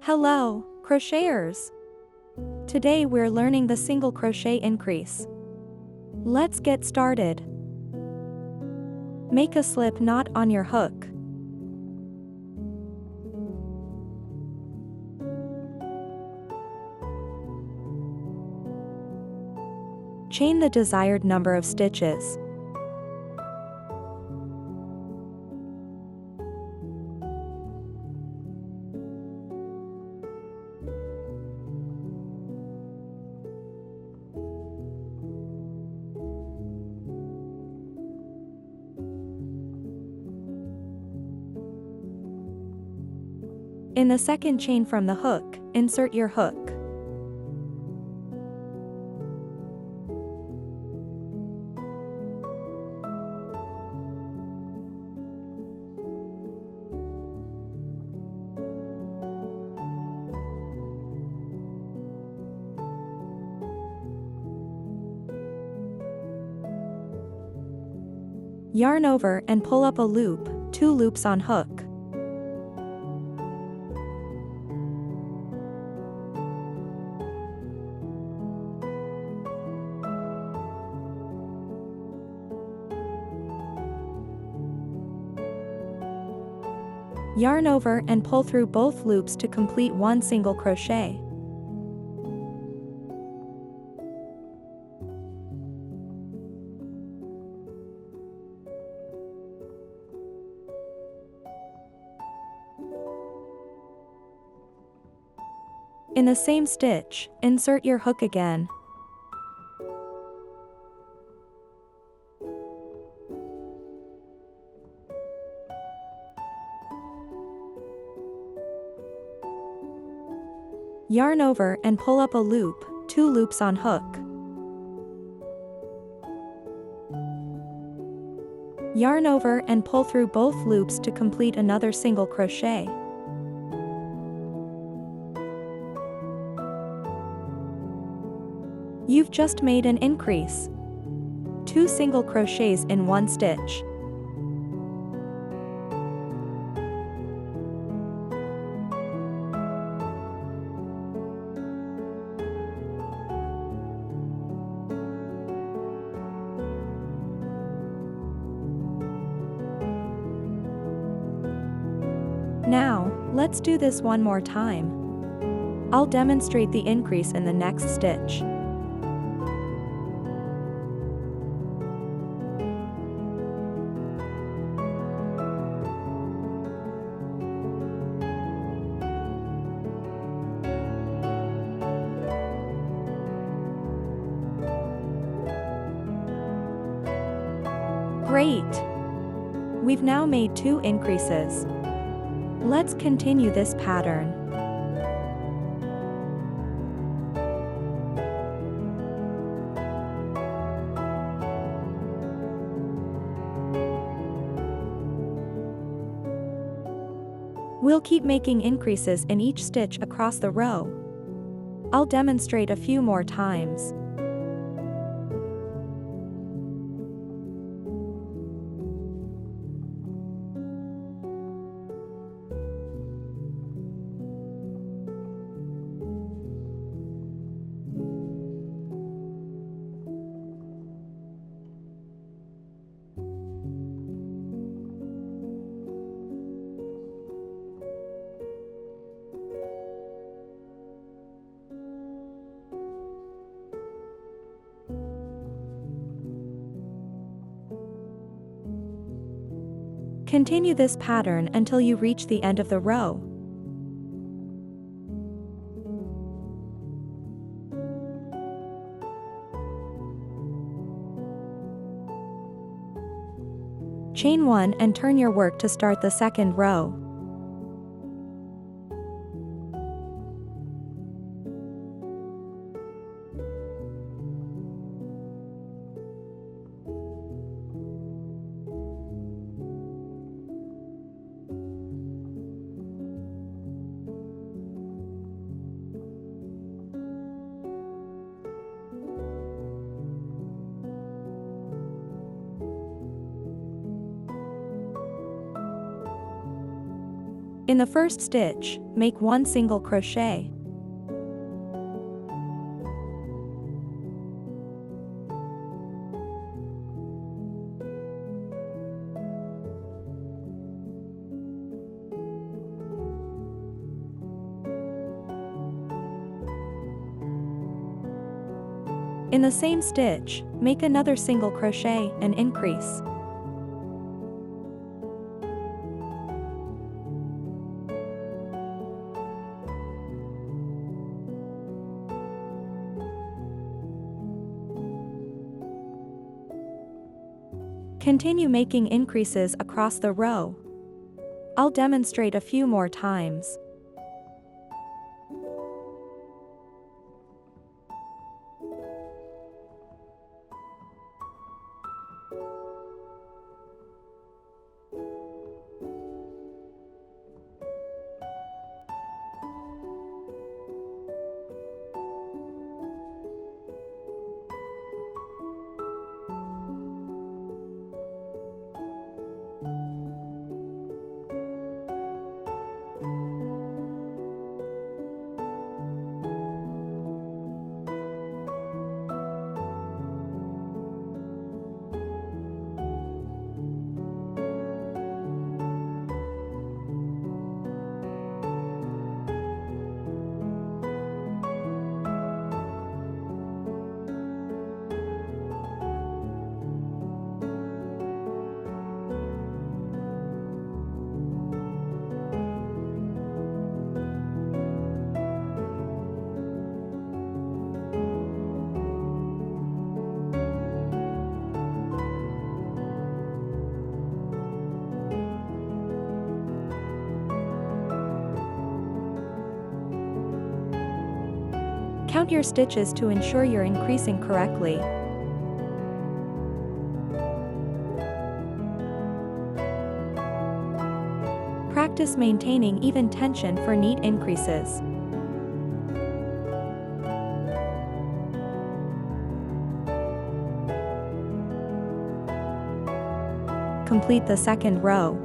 Hello, crocheters! Today we're learning the single crochet increase. Let's get started. Make a slip knot on your hook. Chain the desired number of stitches. In the second chain from the hook, insert your hook. Yarn over and pull up a loop, 2 loops on hook. Yarn over and pull through both loops to complete one single crochet. In the same stitch, insert your hook again. Yarn over and pull up a loop, 2 loops on hook. Yarn over and pull through both loops to complete another single crochet. You've just made an increase. 2 single crochets in 1 stitch. Now, let's do this one more time. I'll demonstrate the increase in the next stitch. Great! We've now made 2 increases. Let's continue this pattern. We'll keep making increases in each stitch across the row. I'll demonstrate a few more times. Continue this pattern until you reach the end of the row. Chain 1 and turn your work to start the second row. In the first stitch, make 1 single crochet. In the same stitch, make another single crochet and increase. Continue making increases across the row. I'll demonstrate a few more times. Count your stitches to ensure you're increasing correctly. Practice maintaining even tension for neat increases. Complete the second row.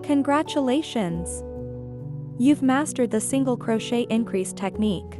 Congratulations! You've mastered the single crochet increase technique.